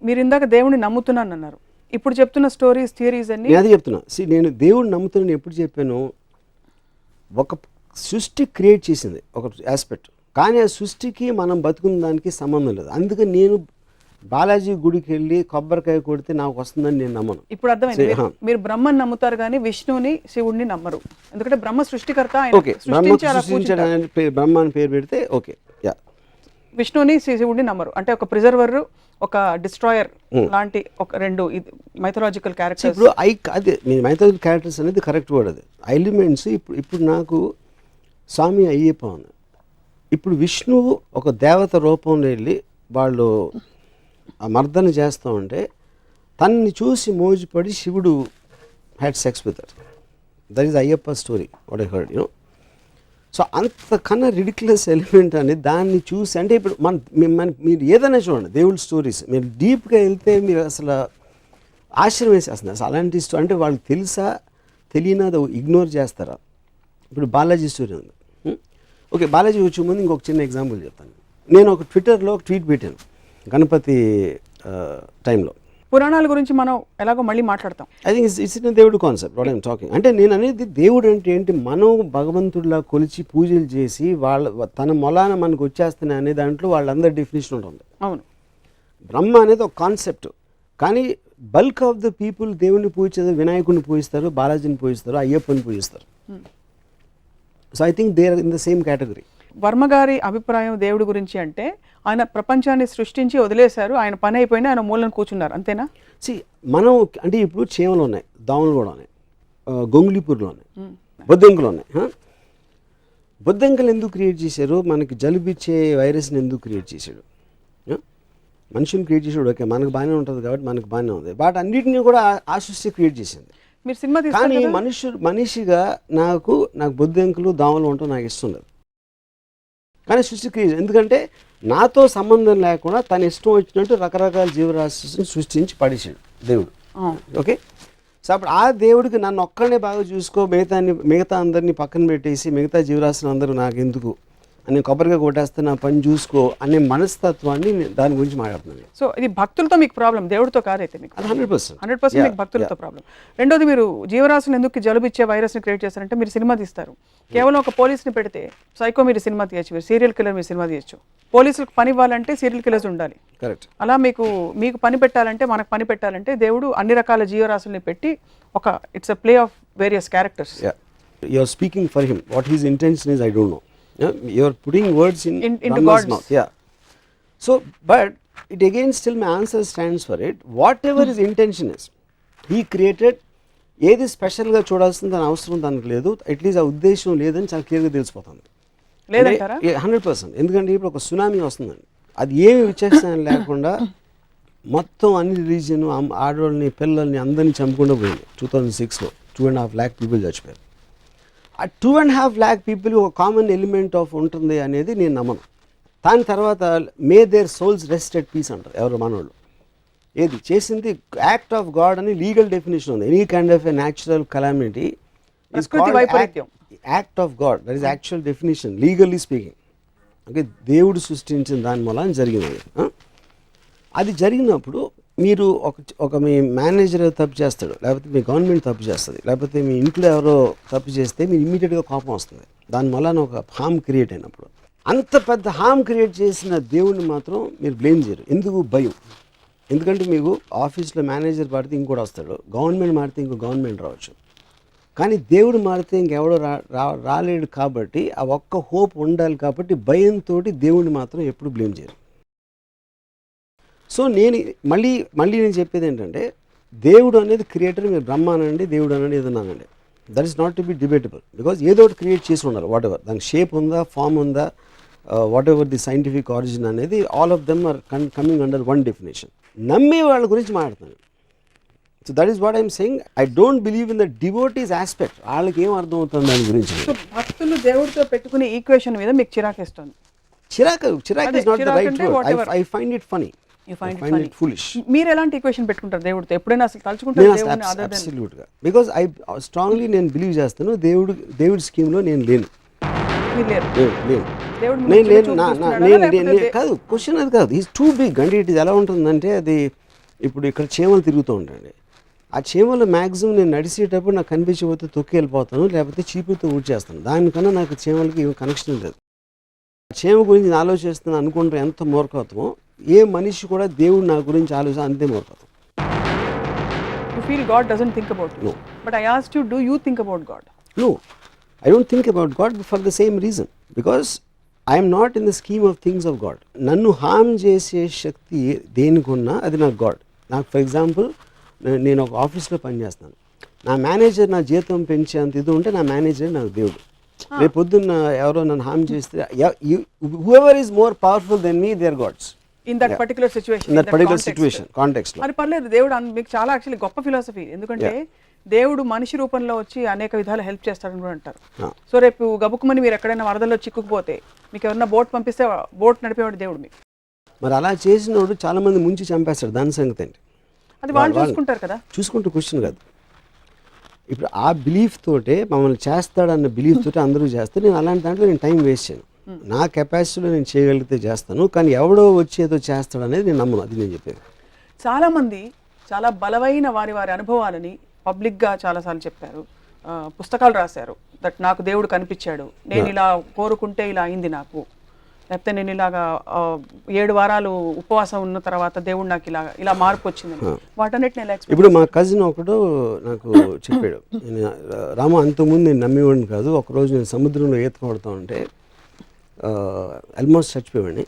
మీరు ఇందాక దేవుడిని నమ్ముతున్నాను అన్నారు. ఇప్పుడు చెప్తున్న స్టోరీస్ థియరీస్ అన్ని నేను అది చెప్తున్నా. నేను దేవుడిని నమ్ముతున్నాను ఎప్పుడు చెప్పాను, ఒక సృష్టి క్రియేట్ చేసింది ఒక ఆస్పెక్ట్, కానీ ఆ సృష్టికి మనం బతుకున్న దానికి సంబంధం లేదు. అందుకని నేను బాలాజీ గుడికి వెళ్ళి కొబ్బరికాయ కొడితే నాకు వస్తుందని నేను నమ్మను. ఇప్పుడు అర్థమైంది. మీరు బ్రహ్మని నమ్ముతారు కానీ విష్ణువుని శివుడిని నమ్మరు. ఎందుకంటే బ్రహ్మ సృష్టికర్త, ఓకే, బ్రహ్మ అని పేరు పెడితే ఓకే. యా, విష్ణువుని శివుడిని నమ్మరు. అంటే ఒక ప్రిజర్వర్, ఒక డిస్ట్రాయర్ లాంటి ఒక రెండు మైథలాజికల్ క్యారెక్టర్స్. ఇప్పుడు అదే మైథలాజికల్ క్యారెక్టర్స్ అనేది కరెక్ట్ వర్డ్. అది ఎలిమెంట్స్. ఇప్పుడు నాకు స్వామి అయ్యప్ప ఉంది. ఇప్పుడు విష్ణువు ఒక దేవత రూపంలో వెళ్ళి వాళ్ళు ఆ మర్దన చేస్తూ ఉంటే తనని చూసి మోజుపడి శివుడు had sex with her. That is Ayyappa story what I heard, you know. So అంతకన్నా రిడిక్యులస్ ఎలిమెంట్ అని దాన్ని చూసి, అంటే ఇప్పుడు మీరు ఏదైనా చూడండి దేవుడి స్టోరీస్, మీరు డీప్గా వెళ్తే మీరు అసలు ఆశ్చర్యం వేసేస్తుంది. అసలు అలాంటి స్టోరీ అంటే వాళ్ళకి తెలుసా తెలియనా అది ఇగ్నోర్ చేస్తారా. ఇప్పుడు బాలాజీ స్టోరీ ఉంది. ఓకే, బాలాజీ వచ్చే ముందు ఇంకొక చిన్న ఎగ్జాంపుల్ చెప్తాను. నేను ఒక ట్విట్టర్లో ఒక ట్వీట్ పెట్టాను గణపతి టైంలో. పురాణాల గురించి మనం ఎలాగో మళ్ళీ మాట్లాడతాం. ఐ థింక్ ఇట్స్ ఇన్ దేవుడు కాన్సెప్ట్ వాట్ ఐఎమ్ టాకింగ్. అంటే నేను అనేది దేవుడు అంటే ఏంటి, మనం భగవంతుడిలా కొలిచి పూజలు చేసి తన మొలాన మనకు వచ్చేస్తున్నాయి అనే దాంట్లో వాళ్ళందరి డెఫినేషన్ ఉంటుంది. అవును, బ్రహ్మ అనేది ఒక కాన్సెప్ట్, కానీ బల్క్ ఆఫ్ ద పీపుల్ దేవుడిని పూజిస్తారు, వినాయకుడిని పూజిస్తారు, బాలాజీని పూజిస్తారు, అయ్యప్పని పూజిస్తారు. So I think they are in the same category. Varma గారి అభిప్రాయం దేవుడి గురించి అంటే ఆయన ప్రపంచాన్ని సృష్టించి వదిలేశారు, ఆయన పని అయిపోయినా ఆయన మూలను కూర్చున్నారు, అంతేనా? మనం అంటే ఇప్పుడు చీమలు ఉన్నాయి, దోమలు కూడా ఉన్నాయి, గొంగుళిపూర్లు ఉన్నాయి, బొద్దింకలు ఉన్నాయి. బొద్దింకలు ఎందుకు క్రియేట్ చేశారు? మనకి జలుబిచ్చే వైరస్ని ఎందుకు క్రియేట్ చేశాడు? మనిషిని క్రియేట్ చేసాడు, ఓకే, మనకు బాగానే ఉంటుంది కాబట్టి మనకు బాగానే ఉంది. బట్ అన్నిటినీ కూడా ఆ సృష్టి క్రియేట్ చేసింది. మీరు సినిమా కానీ మనిషిగా నాకు బొద్దింకలు దోమలు ఉండటం నాకు ఇష్టం లేదు. కానీ సృష్టి క్రియేట్, ఎందుకంటే నాతో సంబంధం లేకుండా తన ఇష్టం వచ్చినట్టు రకరకాల జీవరాశిని సృష్టించి పడేసాడు దేవుడు. ఓకే, సో అప్పుడు ఆ దేవుడికి నన్ను ఒక్కడనే బాగా చూసుకో, మిగతా అందరినీ పక్కన పెట్టేసి మిగతా జీవరాశులు అందరూ నాకు ఎందుకు అని కొబ్బరిగా కొట్టేస్తే నా పని చూసుకో అనే మనస్తత్వాన్ని దాని గురించి మాట్లాడుతున్నాను. సో ఇది భక్తులతో మీకు ప్రాబ్లం, దేవుడితో కాదైతే మీకు 100% మీకు భక్తులతో ప్రాబ్లం. రెండోది, మీరు జీవరాశులు ఎందుకు జలుబిచ్చే వైరస్ని క్రియేట్ చేస్తారంటే మీరు సినిమా తీస్తారు, కేవలం ఒక పోలీస్ని పెడితే సైకో మీరు సినిమా తీయచ్చు, మీరు సీరియల్ కిల్లర్ మీరు సినిమా తీయచ్చు. పోలీసులకు పని ఇవ్వాలంటే సీరియల్ కిల్లర్స్ ఉండాలి. కరెక్ట్. అలా మీకు పని పెట్టాలంటే, మనకు పని పెట్టాలంటే దేవుడు అన్ని రకాల జీవరాశుల్ని పెట్టి ఒక it's a play of various characters. You are speaking for him. What his intention is I don't know. You are putting words into God's mouth. Yeah. So, but it again still my answer stands for it. Whatever his intention is, he created. ఏది స్పెషల్గా చూడాల్సింది దాని అవసరం దానికి లేదు, at least ఆ ఉద్దేశం లేదని చాలా క్లియర్గా తెలిసిపోతుంది. లేదంటారా? 100%. ఎందుకంటే ఇప్పుడు ఒక సునామీ వస్తుందండి, అది ఏమి విచక్షణ లేకుండా మొత్తం అన్ని రిలీజియన్ ఆడవాళ్ళని పిల్లల్ని అందరినీ చంపకుండా పోయింది. 2006లో 2.5 lakh పీపుల్ చచ్చిపోయారు. ఆ 2.5 lakh పీపుల్ ఒక కామన్ ఎలిమెంట్ ఆఫ్ ఉంటుంది అనేది నేను నమ్మను. దాని తర్వాత may their souls rest at peace అంటారు ఎవరు మనోళ్ళు. ఏది చేసింది యాక్ట్ ఆఫ్ గాడ్ అని లీగల్ డెఫినేషన్ ఉంది. Any kind of a natural calamity is called act of God. That is actual definition legally speaking. Okay, దేవుడు సృష్టించిన దాని మూలం జరిగినది. అది జరిగినప్పుడు మీరు ఒక మీ మేనేజర్ తప్పు చేస్తాడు, లేకపోతే మీ గవర్నమెంట్ తప్పు చేస్తుంది, లేకపోతే మీ ఇంట్లో ఎవరో తప్పు చేస్తే మీరు ఇమ్మీడియట్గా కోపం వస్తుంది. దానివల్ల ఒక హామ్ క్రియేట్ అయినప్పుడు అంత పెద్ద హామ్ క్రియేట్ చేసిన దేవుడిని మాత్రం మీరు బ్లేమ్ చేయరు. ఎందుకు? భయం. ఎందుకంటే మీకు ఆఫీస్లో మేనేజర్ మారితే ఇంకోటి వస్తాడు, గవర్నమెంట్ మారితే ఇంకో గవర్నమెంట్ రావచ్చు, కానీ దేవుడు మారితే ఇంకెవడో రాలేడు. కాబట్టి ఆ ఒక్క హోప్ ఉండాలి. కాబట్టి భయంతో దేవుడిని మాత్రం ఎప్పుడు బ్లేమ్ చేయరు. సో మళ్ళీ నేను చెప్పేది ఏంటంటే, దేవుడు అనేది క్రియేటర్, మీరు బ్రహ్మ అనండి, దేవుడు అనండి, ఏదన్నానండి, that is not to be debatable. Because ఏదో ఒకటి క్రియేట్ చేసి ఉండాలి. వాట్ ఎవర్ దానికి షేప్ ఉందా, ఫామ్ ఉందా, whatever the scientific origin అనేది all of them are coming under one definition. నమ్మే వాళ్ళ గురించి మాట్లాడుతాను. So that is what I'm saying. I don't believe in the devotees aspect. వాళ్ళకి ఏం అర్థం అవుతుంది దాని గురించి. సో భక్తులు దేవుడితో పెట్టుకునే ఈక్వేషన్ మీద మీకు చిరాకేస్తుంది. చిరాక్ is not the right word. I find it funny. మీరు ఎలాంటి ఈక్వేషన్ పెట్టుకుంటారు దేవుడితో? ఎప్పుడైనా అసలు తలుచుకుంటారు? అబ్సల్యూట్గా. బికాజ్ ఐ స్ట్రాంగ్లీ నేను బిలీవ్ చేస్తాను దేవుడి స్కీమ్లో నేను లేను. కాదు, క్వశ్చన్ అది కాదు. Is too big. అంటే ఇది ఎలా ఉంటుందంటే, అది ఇప్పుడు ఇక్కడ చీమలు తిరుగుతూ ఉంటాయండి. ఆ చీమలు మ్యాక్సిమం నేను నడిచేటప్పుడు నాకు కనిపించకపోతే తొక్కి వెళ్ళిపోతాను, లేకపోతే చీపుతో ఊడ్చేస్తాను. దానికన్నా నాకు చీమలకి ఏం కనెక్షన్ లేదు. చీమ గురించి నేను ఆలోచిస్తున్నాను అనుకుంటే ఎంత మూర్ఖత్వమో, ఏ మనిషి కూడా దేవుడు నా గురించి ఆలోచన అంతే మూర్ఖత్వం. You feel God doesn't think about you. No. But I asked you, do you think about God? No, I don't think about God for the same reason. Because I am not in the scheme of things of God. నన్ను హామ్ చేసే శక్తి దేనికున్నా అది నాకు God. నాకు for example నేను ఒక ఆఫీస్లో పనిచేస్తాను. నా మేనేజర్ నా జీతం పెంచేంత ఇది ఉంటే నా మేనేజర్ నాకు దేవుడు. రేపు పొద్దున్న ఎవరో నన్ను హామ్ చేస్తే whoever is more powerful than me, they are gods. In that particular situation. In that particular situation, context లో. మరి పర్లేదు, దేవుడు మీకు చాలా యాక్చువల్లీ గొప్ప ఫిలాసఫీ. ఎందుకంటే దేవుడు మనిషి రూపంలో వచ్చి అనేక విధాలు హెల్ప్ చేస్తాడని కూడా అంటారు. సో రేపు గబుక్కుమని మీరు ఎక్కడైనా వరదల్లో చిక్కుకుపోతే మీకు ఎవరైనా బోట్ పంపిస్తే బోట్ నడిపేవాడు దేవుడు మీకు. మరి అలా చేసినోడు చాలా మంది ముంచి చంపేస్తాడు. దాని సంగతి ఏంటి? అది వాళ్ళు చూసుకుంటారు కదా. చూసుకుంటూ క్వశ్చన్ కాదు. ఇప్పుడు ఆ బిలీఫ్ తోటే మమ్మల్ని చేస్తాడన్న బిలీఫ్ తోటే అందరూ చేస్తారు. నేను అలాంటి దాంట్లో నేను టైం వేస్ట్ చేయను. నా కెపాసిటీలో నేను చేయగలిగితే చేస్తాను, కానీ ఎవడో వచ్చి ఏదో చేస్తాడు అనేది నేను నమ్మను. అది నేను చెప్పేది. చాలామంది చాలా బలమైన వారి అనుభవాలని పబ్లిక్గా చాలాసార్లు చెప్పారు, పుస్తకాలు రాశారు. దట్ నాకు దేవుడు కనిపించాడు, నేను ఇలా కోరుకుంటే ఇలా అయింది నాకు, లేకపోతే నేను ఇలాగా 7 వారాలు ఉపవాసం ఉన్న తర్వాత దేవుడు నాకు ఇలా మార్పు వచ్చింది. వాటన్నిటిని ఎలా ఎక్స్ప్లెయిన్? ఇప్పుడు మా కజిన్ ఒకడు నాకు చెప్పాడు, రామ అంతకుముందు నేను నమ్మేవాడిని కాదు, ఒకరోజు నేను సముద్రంలో ఈత కొడుతూ ఉంటే ఆల్మోస్ట్ చచ్చిపోయాడిని,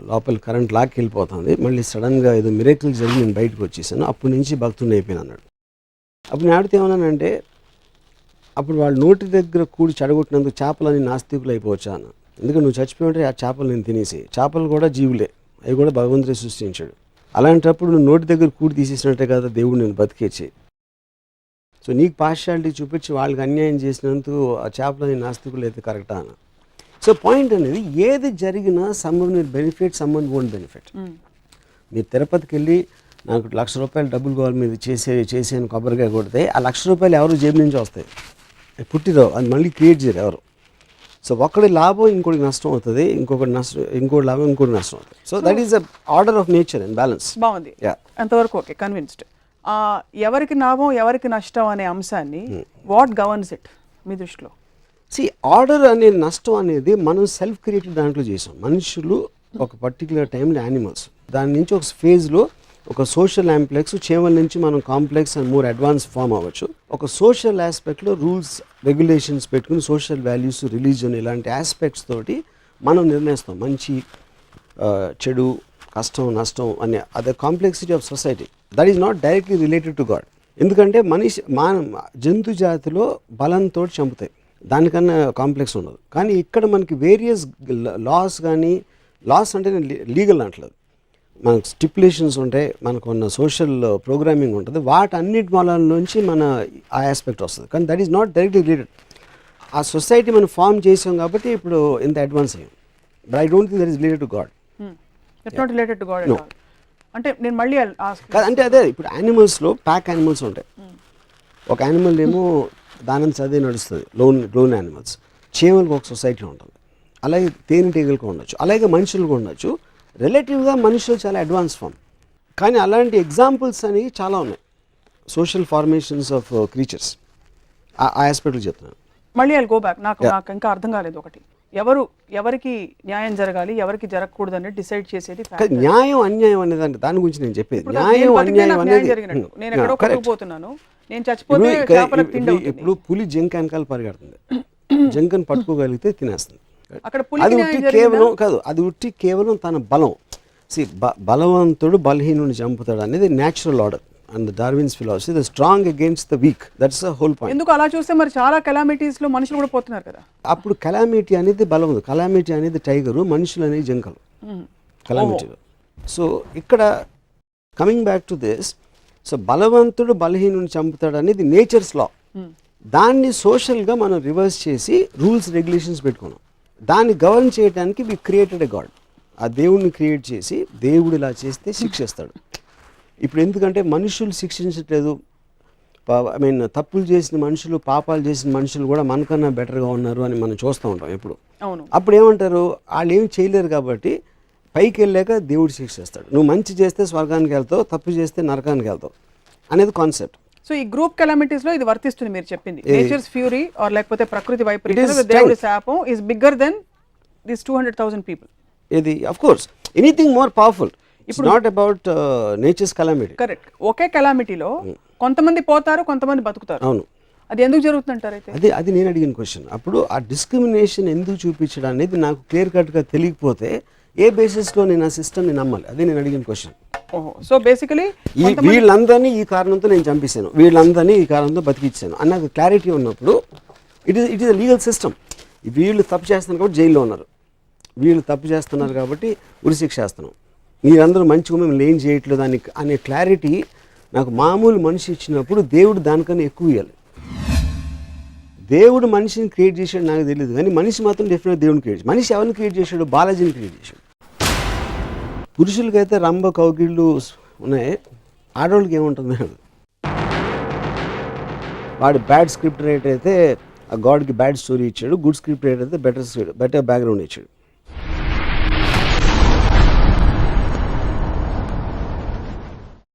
లోపల కరెంట్ లాక్కి వెళ్ళిపోతుంది, మళ్ళీ సడన్గా ఏదో మిరేకిల్ జరిగి నేను బయటకు వచ్చేసాను, అప్పటి నుంచి భక్తుని అయిపోయాను అన్నాడు. అప్పుడు నేను ఆడితే ఏమన్నానంటే, అప్పుడు వాళ్ళ నోటి దగ్గర కూడి చెడగొట్టినందుకు చేపలని నాస్తికులు అయిపోవచ్చా అన్న. ఎందుకంటే నువ్వు చచ్చిపోయింటే ఆ చేపలు నేను తినేసి, చేపలు కూడా జీవులే, అవి కూడా భగవంతుడే సృష్టించాడు. అలాంటప్పుడు నువ్వు నోటి దగ్గర కూడి తీసేసినట్టే కదా దేవుడు నేను బతికేచ్చి. సో నీకు పార్షియాలిటీ చూపించి వాళ్ళకి అన్యాయం చేసినందుకు ఆ చేపలని నాస్తికులు అయితే కరెక్టా అన్న. సో పాయింట్ అనేది, ఏది జరిగినా someone will benefit, someone won't benefit. మీరు తిరుపతికి వెళ్ళి నాకు ₹1,00,000 డబ్బులు కావాలి మీరు చేసేని కొబ్బరికాయ కొడితే ఆ ₹1,00,000 ఎవరు జేబు నుంచి వస్తాయి, పుట్టిరావు, అది మళ్ళీ క్రియేట్ చేయరు ఎవరు. సో ఒకటి లాభం ఇంకోటి నష్టం అవుతుంది, ఇంకోటి లాభం ఇంకోటి నష్టం అవుతుంది. So that is the order of nature and balance. బాగుంది, అంతవరకు ఓకే, కన్విన్స్డ్. ఎవరికి లాభం ఎవరికి నష్టం అనే అంశాన్ని వాట్ గవర్న్స్ ఇట్ మీ దృష్టిలో? ఆర్డర్ అనే నష్టం అనేది మనం సెల్ఫ్ క్రియేటెడ్ దాంట్లో చేసాం. మనుషులు ఒక పర్టికులర్ టైంలో యానిమల్స్, దాని నుంచి ఒక ఫేజ్లో ఒక సోషల్ ఆంప్లెక్స్, చేమల నుంచి మనం complex and more advance form అవ్వచ్చు. ఒక సోషల్ ఆస్పెక్ట్లో రూల్స్ రెగ్యులేషన్స్ పెట్టుకుని సోషల్ వాల్యూస్, రిలీజియన్ ఇలాంటి ఆస్పెక్ట్స్ తోటి మనం నిర్ణయిస్తాం మంచి చెడు, కష్టం నష్టం అనే అదే complexity of society. That is not directly related to god. ఎందుకంటే జంతు జాతిలో బలంతో చంపుతాయి, దానికన్నా కాంప్లెక్స్ ఉండదు. కానీ ఇక్కడ మనకి వేరియస్ లాస్, కానీ లాస్ అంటే లీగల్ అంటలేదు, మనకు స్టిపులేషన్స్ ఉంటాయి, మనకు ఉన్న సోషల్ ప్రోగ్రామింగ్ ఉంటుంది, వాటన్నిటి మూలాల నుంచి మన ఆ ఆస్పెక్ట్ వస్తుంది. కానీ that is not directly related. ఆ సొసైటీ మనం ఫామ్ చేసాం కాబట్టి ఇప్పుడు ఇంత అడ్వాన్స్ అయ్యాం. But I don't think that is related to God. It's not related to God. అంటే నేను మళ్ళీ అంటే అదే, ఇప్పుడు యానిమల్స్లో ప్యాక్ యానిమల్స్ ఉంటాయి. ఒక యానిమల్ ఏమో దాని చదివి నడుస్తుంది, లోన్ యానిమల్స్. చీమలకు ఒక సొసైటీ ఉంటుంది, అలాగే తేనెటీగలకు ఉండొచ్చు, అలాగే మనుషులకు ఉండొచ్చు. రిలేటివ్గా మనుషులు చాలా అడ్వాన్స్ ఫామ్. కానీ అలాంటి ఎగ్జాంపుల్స్ అనేవి చాలా ఉన్నాయి, సోషల్ ఫార్మేషన్స్ ఆఫ్ క్రీచర్స్. ఆ ఆస్పెక్ట్లు చెప్తున్నాను. మళ్ళీ ఐల్ గో బ్యాక్. నాకు ఇంకా అర్థం కాలేదు ఒకటి, ఎవరికి న్యాయం జరగాలి ఎవరికి జరగకూడదు అనేది డిసైడ్ చేసేది న్యాయం అన్యాయం అనేది. అంటే దాని గురించి నేను చెప్పేది న్యాయం అన్యాయం అనేది. నేను ఎక్కడో కొట్టుకుపోతున్నాను, నేను చచ్చిపోతే చేపలకు తిండి అవుతుంది. ఇప్పుడు పులి జింక వెనకాల పరిగెడుతుంది, జింకను పట్టుకోగలిగితే తినేస్తుంది. అది ఉట్టి కేవలం కాదు, అది ఉట్టి కేవలం తన బలం. బలవంతుడు బలహీనుని చంపుతాడు అనేది natural order and Darwin's philosophy, the strong against the week. That's the whole point. ఎందుకు అలా చూస్తే మరి చాలా కెలామిటీస్ లో మనుషులు కూడా పోతున్నారు కదా. అప్పుడు కెలామిటీ అనేది బలం ఉంది, కెలామిటీ అనేది టైగరు, మనుషులు అనేది జింకలు కెలామిటీలో. సో ఇక్కడ coming back to this, so బలవంతుడు బలహీనుని చంపుతాడు అనేది నేచర్స్ లా. దాన్ని సోషల్గా మనం రివర్స్ చేసి రూల్స్ రెగ్యులేషన్స్ పెట్టుకున్నాం. దాన్ని గవర్న్ చేయడానికి వి క్రియేటెడ్ ఎ గాడ్. ఆ దేవుడిని క్రియేట్ చేసి దేవుడు ఇలా చేస్తే శిక్షిస్తాడు. ఇప్పుడు ఎందుకంటే మనుషులు శిక్షించట్లేదు, ఐ మీన్ తప్పులు చేసిన మనుషులు, పాపాలు చేసిన మనుషులు కూడా మనకన్నా బెటర్గా ఉన్నారు అని మనం చూస్తూ ఉంటాం ఎప్పుడు. అవును. అప్పుడు ఏమంటారు, వాళ్ళు ఏం చేయలేరు కాబట్టి పైకి వెళ్ళాక దేవుడు శిక్షిస్తాడు. నువ్వు మంచి చేస్తే స్వర్గానికి వెళ్తావు, తప్పు చేస్తే నరకానికి వెళ్తావు అనేది కాన్సెప్ట్. సో ఈ గ్రూప్ కెలామిటీస్ లో ఇది వర్తిస్తుంది మీరు చెప్పింది. నేచర్స్ ఫ్యూరీ ఆర్ లేకపోతే ప్రకృతి వైపరీత్యం, It is దేవుడి శాపం is bigger than this 200,000 people. ఇది of course anything more powerful. It's not about nature's calamity. Correct. ఒకే కెలామిటీలో కొంతమంది పోతారు, కొంతమంది బతుకుతారు. అవును. అది ఎందుకు జరుగుతుందంటారు అయితే? అది నేను అడిగిన క్వశ్చన్. అప్పుడు ఆ డిస్క్రిమినేషన్ ఎందుకు చూపించడం అనేది నాకు క్లియర్ కట్గా తెలియకపోతే ఏ బేసిస్లో నేను ఆ సిస్టమ్ని నమ్మాలి? అదే నేను అడిగిన క్వశ్చన్. సో బేసికలీ వీళ్ళందరినీ ఈ కారణంతో నేను చంపేశాను, వీళ్ళందరినీ ఈ కారణంతో బతికిచ్చాను అన్నది క్లారిటీ ఉన్నప్పుడు it is a legal system. వీళ్ళు తప్పు చేస్తున్నారు కాబట్టి జైల్లో ఉన్నారు, వీళ్ళు తప్పు చేస్తున్నారు కాబట్టి ఉరిశిక్ష చేస్తున్నాం, మీరందరూ మంచిగా మిమ్మల్ని ఏం చేయట్లేదు అనే క్లారిటీ నాకు మామూలు మనిషి ఇచ్చినప్పుడు దేవుడు దానికన్నా ఎక్కువ ఇవ్వాలి. దేవుడు మనిషిని క్రియేట్ చేశాడు నాకు తెలియదు, కానీ మనిషి మాత్రం డెఫినెట్గా దేవుడిని క్రియేట్ చేశాడు. మనిషి ఎవరిని క్రియేట్ చేశాడు? బాలాజీని క్రియేట్ చేశాడు. పురుషులకైతే రంభ కౌగిళ్ళు ఉన్నాయి, ఆడవాళ్ళకి ఏముంటుంది? వాడు బ్యాడ్ స్క్రిప్ట్ రైటర్ అయితే ఆ గాడ్కి బ్యాడ్ స్టోరీ ఇచ్చాడు, గుడ్ స్క్రిప్ట్ రైటర్ అయితే బెటర్ బ్యాక్గ్రౌండ్ ఇచ్చాడు.